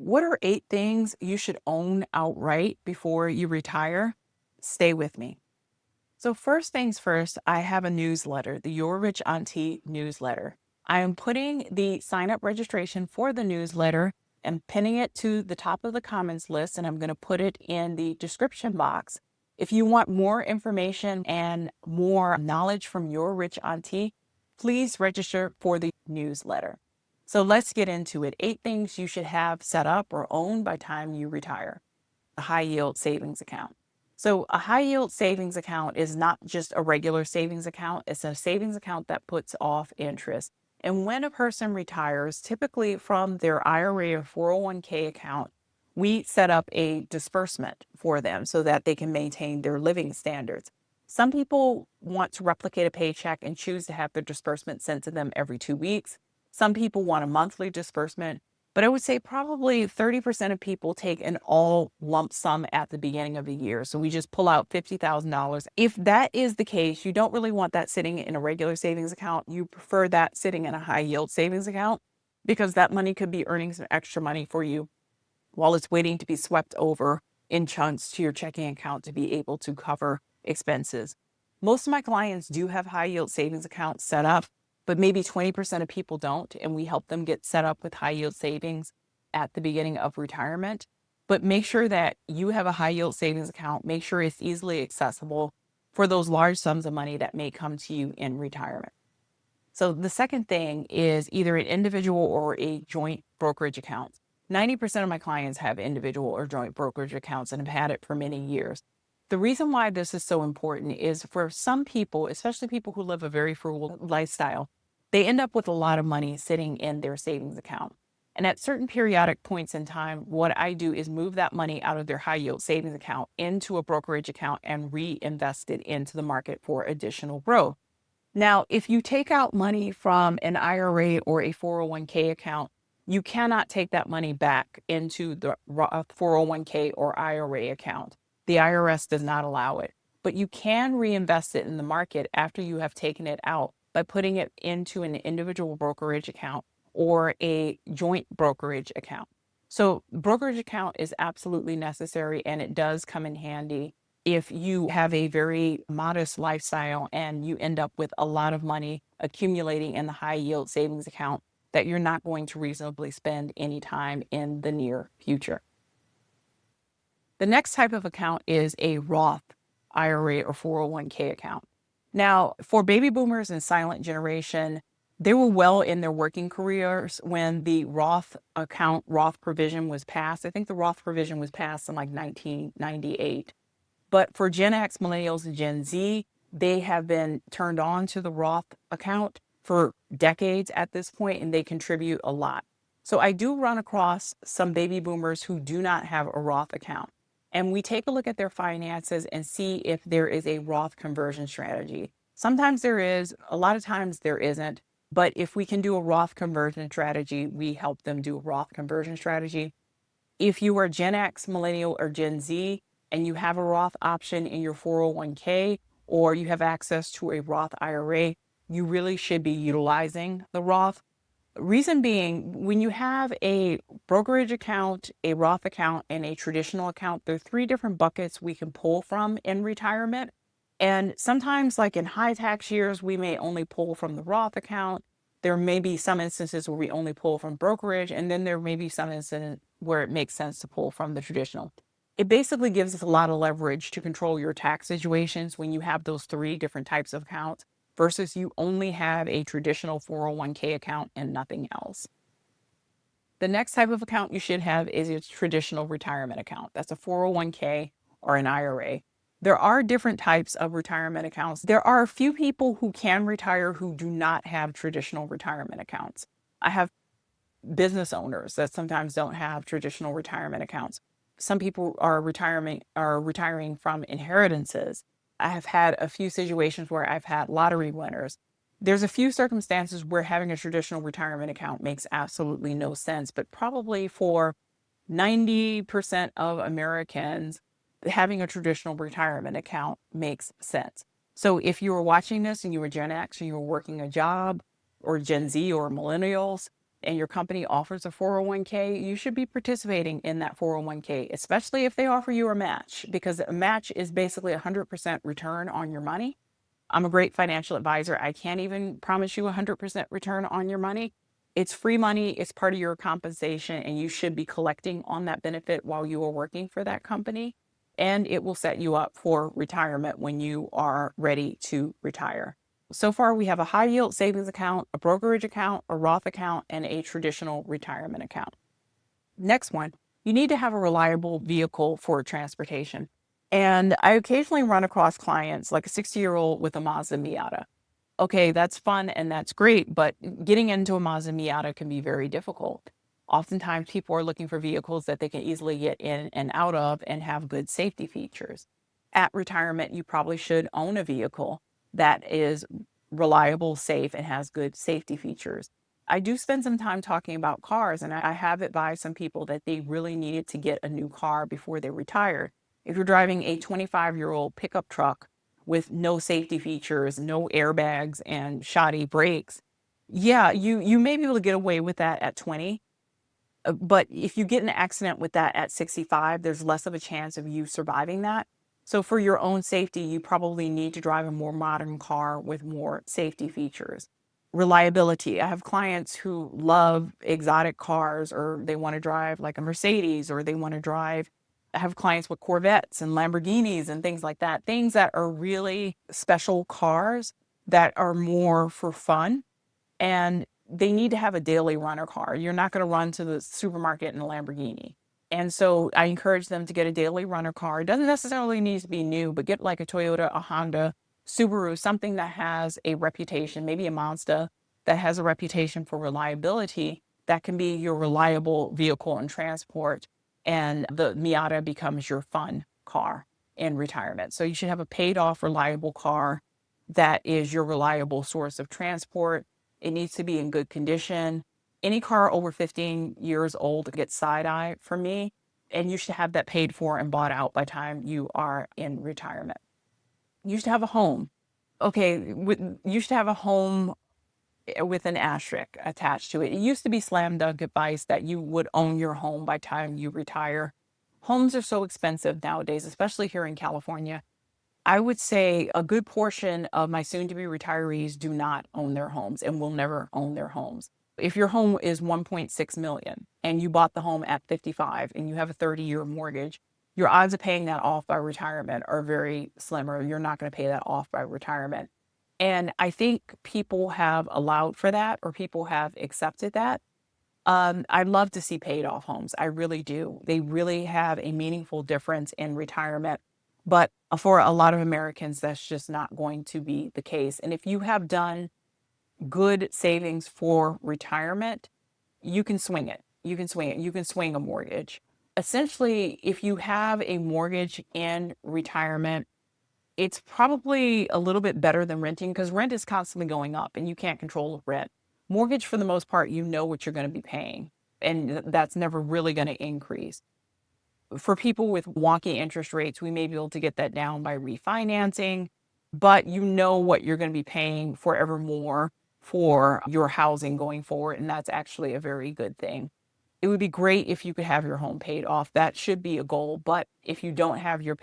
What are 8 things you should own outright before you retire? Stay with me. So, first things first, I have a newsletter, the Your Rich Auntie newsletter. I am putting the sign up registration for the newsletter and pinning it to the top of the comments list, and I'm going to put it in the description box. If you want more information and more knowledge from Your Rich Auntie, please register for the newsletter. So let's get into it. 8 things you should have set up or own by time you retire. A high yield savings account. So a high yield savings account is not just a regular savings account. It's a savings account that puts off interest. And when a person retires, typically from their IRA or 401k account, we set up a disbursement for them so that they can maintain their living standards. Some people want to replicate a paycheck and choose to have their disbursement sent to them every 2 weeks. Some people want a monthly disbursement, but I would say probably 30% of people take an all lump sum at the beginning of the year. So we just pull out $50,000. If that is the case, you don't really want that sitting in a regular savings account. You prefer that sitting in a high yield savings account because that money could be earning some extra money for you while it's waiting to be swept over in chunks to your checking account to be able to cover expenses. Most of my clients do have high yield savings accounts set up, but maybe 20% of people don't, and we help them get set up with high yield savings at the beginning of retirement. But make sure that you have a high yield savings account. Make sure it's easily accessible for those large sums of money that may come to you in retirement. So the second thing is either an individual or a joint brokerage account. 90% of my clients have individual or joint brokerage accounts and have had it for many years. The reason why this is so important is for some people, especially people who live a very frugal lifestyle, they end up with a lot of money sitting in their savings account. And at certain periodic points in time, what I do is move that money out of their high yield savings account into a brokerage account and reinvest it into the market for additional growth. Now, if you take out money from an IRA or a 401k account, you cannot take that money back into the Roth 401k or IRA account. The IRS does not allow it, but you can reinvest it in the market after you have taken it out by putting it into an individual brokerage account or a joint brokerage account. So brokerage account is absolutely necessary, and it does come in handy if you have a very modest lifestyle and you end up with a lot of money accumulating in the high yield savings account that you're not going to reasonably spend anytime in the near future. The next type of account is a Roth IRA or 401k account. Now, for baby boomers and silent generation, they were well in their working careers when the Roth account, Roth provision was passed. I think the Roth provision was passed in like 1998. But for Gen X, millennials, and Gen Z, they have been turned on to the Roth account for decades at this point, and they contribute a lot. So I do run across some baby boomers who do not have a Roth account. And we take a look at their finances and see if there is a Roth conversion strategy. Sometimes there is, a lot of times there isn't. But if we can do a Roth conversion strategy, we help them do a Roth conversion strategy. If you are Gen X, millennial, or Gen Z, and you have a Roth option in your 401k, or you have access to a Roth IRA, you really should be utilizing the Roth. Reason being, when you have a brokerage account, a Roth account, and a traditional account, there are 3 different buckets we can pull from in retirement. And sometimes, like in high tax years, we may only pull from the Roth account. There may be some instances where we only pull from brokerage, and then there may be some instances where it makes sense to pull from the traditional. It basically gives us a lot of leverage to control your tax situations when you have those 3 different types of accounts versus you only have a traditional 401k account and nothing else. The next type of account you should have is a traditional retirement account. That's a 401k or an IRA. There are different types of retirement accounts. There are a few people who can retire who do not have traditional retirement accounts. I have business owners that sometimes don't have traditional retirement accounts. Some people are retiring from inheritances. I have had a few situations where I've had lottery winners. There's a few circumstances where having a traditional retirement account makes absolutely no sense, but probably for 90% of Americans, having a traditional retirement account makes sense. So if you were watching this and you were Gen X and you were working a job, or Gen Z or millennials, and your company offers a 401k, you should be participating in that 401k, especially if they offer you a match, because a match is basically 100% return on your money. I'm a great financial advisor. I can't even promise you 100% return on your money. It's free money, it's part of your compensation, and you should be collecting on that benefit while you are working for that company. And it will set you up for retirement when you are ready to retire. So far, we have a high yield savings account, a brokerage account, a Roth account, and a traditional retirement account. Next one, you need to have a reliable vehicle for transportation. And I occasionally run across clients like a 60-year-old with a Mazda Miata. Okay, that's fun and that's great, but getting into a Mazda Miata can be very difficult. Oftentimes, people are looking for vehicles that they can easily get in and out of and have good safety features. At retirement, you probably should own a vehicle that is reliable, safe, and has good safety features. I do spend some time talking about cars, and I have advised some people that they really needed to get a new car before they retired. If you're driving a 25-year-old pickup truck with no safety features, no airbags, and shoddy brakes, yeah, you may be able to get away with that at 20. But if you get in an accident with that at 65, there's less of a chance of you surviving that. So for your own safety, you probably need to drive a more modern car with more safety features. Reliability. I have clients who love exotic cars, or they want to drive like a Mercedes, or they want to drive. I have clients with Corvettes and Lamborghinis and things like that, things that are really special cars that are more for fun, and they need to have a daily runner car. You're not going to run to the supermarket in a Lamborghini. And so I encourage them to get a daily runner car. It doesn't necessarily need to be new, but get like a Toyota, a Honda, Subaru, something that has a reputation, maybe a Mazda that has a reputation for reliability. That can be your reliable vehicle and transport. And the Miata becomes your fun car in retirement. So you should have a paid off, reliable car that is your reliable source of transport. It needs to be in good condition. Any car over 15 years old gets side eye from me, and you should have that paid for and bought out by the time you are in retirement. You should have a home. Okay, you should have a home with an asterisk attached to it. It used to be slam dunk advice that you would own your home by the time you retire. Homes are so expensive nowadays, especially here in California. I would say a good portion of my soon to be retirees do not own their homes and will never own their homes. If your home is 1.6 million and you bought the home at 55 and you have a 30-year mortgage, your odds of paying that off by retirement are very slim, or you're not going to pay that off by retirement. And I think people have allowed for that, or people have accepted that. I'd love to see paid off homes. I really do. They really have a meaningful difference in retirement. But for a lot of Americans, that's just not going to be the case. And if you have done good savings for retirement, you can swing it. You can swing it. You can swing a mortgage. Essentially, if you have a mortgage in retirement, it's probably a little bit better than renting, because rent is constantly going up and you can't control rent. Mortgage, for the most part, you know what you're going to be paying, and that's never really going to increase. For people with wonky interest rates, we may be able to get that down by refinancing, but you know what you're going to be paying forevermore for your housing going forward, and that's actually a very good thing. It would be great if you could have your home paid off. That should be a goal. But if you don't have your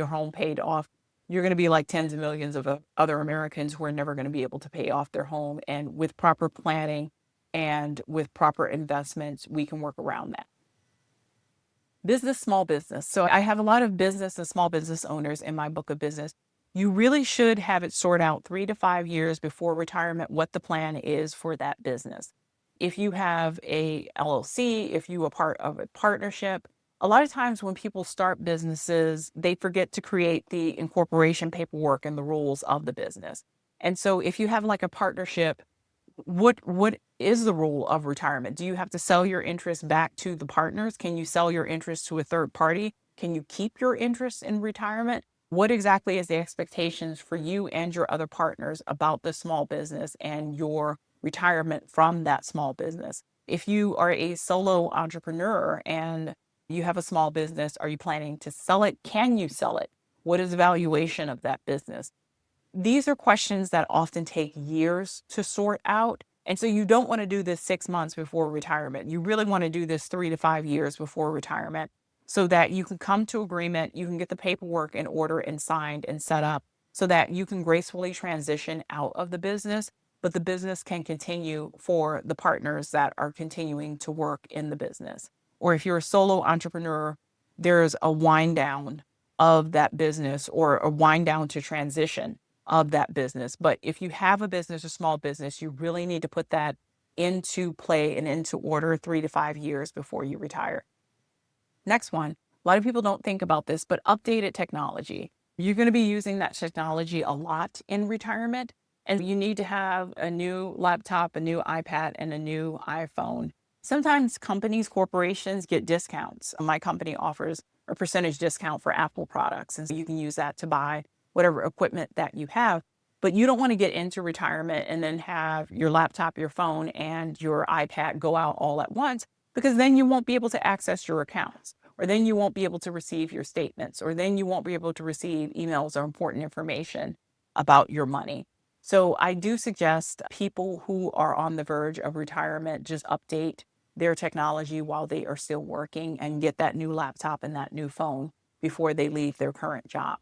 home paid off, you're going to be like tens of millions of other Americans who are never going to be able to pay off their home. And with proper planning and with proper investments, we can work around that. Business, small business. So I have a lot of business and small business owners in my book of business. You really should have it sorted out 3 to 5 years before retirement what the plan is for that business. If you have a LLC, if you are part of a partnership, a lot of times when people start businesses, they forget to create the incorporation paperwork and the rules of the business. And so if you have like a partnership, what is the rule of retirement? Do you have to sell your interest back to the partners? Can you sell your interest to a third party? Can you keep your interest in retirement? What exactly is the expectations for you and your other partners about the small business and your retirement from that small business? If you are a solo entrepreneur and you have a small business, are you planning to sell it? Can you sell it? What is the valuation of that business? These are questions that often take years to sort out, And so you don't want to do this 6 months before retirement. You really want to do this 3 to 5 years before retirement so that you can come to agreement, you can get the paperwork in order and signed and set up so that you can gracefully transition out of the business, but the business can continue for the partners that are continuing to work in the business. Or if you're a solo entrepreneur, there's a wind down of that business or a wind down to transition of that business. But if you have a business, a small business, you really need to put that into play and into order 3 to 5 years before you retire. Next one, a lot of people don't think about this, but updated technology. You're going to be using that technology a lot in retirement, and you need to have a new laptop, a new iPad, and a new iPhone. Sometimes companies, corporations get discounts. My company offers a percentage discount for Apple products, and so you can use that to buy whatever equipment that you have. But you don't want to get into retirement and then have your laptop, your phone, and your iPad go out all at once, because then you won't be able to access your accounts, or then you won't be able to receive your statements, or then you won't be able to receive emails or important information about your money. So I do suggest people who are on the verge of retirement just update their technology while they are still working and get that new laptop and that new phone before they leave their current job.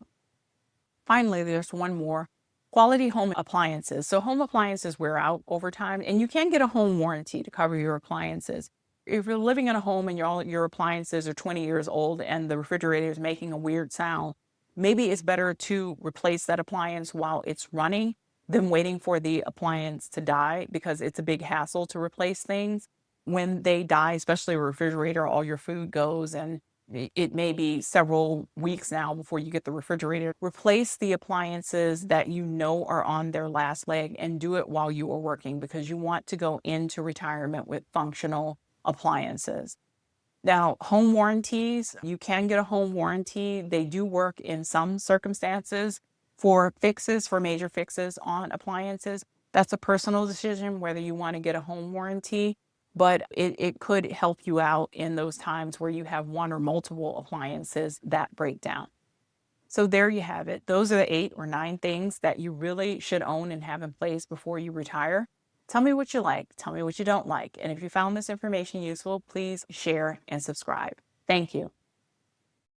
Finally, there's one more. Quality home appliances. So home appliances wear out over time, and you can get a home warranty to cover your appliances. If you're living in a home and all your appliances are 20 years old and the refrigerator is making a weird sound, maybe it's better to replace that appliance while it's running than waiting for the appliance to die, because it's a big hassle to replace things. When they die, especially a refrigerator, all your food goes, and it may be several weeks now before you get the refrigerator. Replace the appliances that you know are on their last leg and do it while you are working, because you want to go into retirement with functional appliances. Now, home warranties, you can get a home warranty. They do work in some circumstances for fixes, for major fixes on appliances. That's a personal decision whether you want to get a home warranty, but it could help you out in those times where you have one or multiple appliances that break down. So there you have it. Those are the 8 or 9 things that you really should own and have in place before you retire. Tell me what you like. Tell me what you don't like. And if you found this information useful, please share and subscribe. Thank you.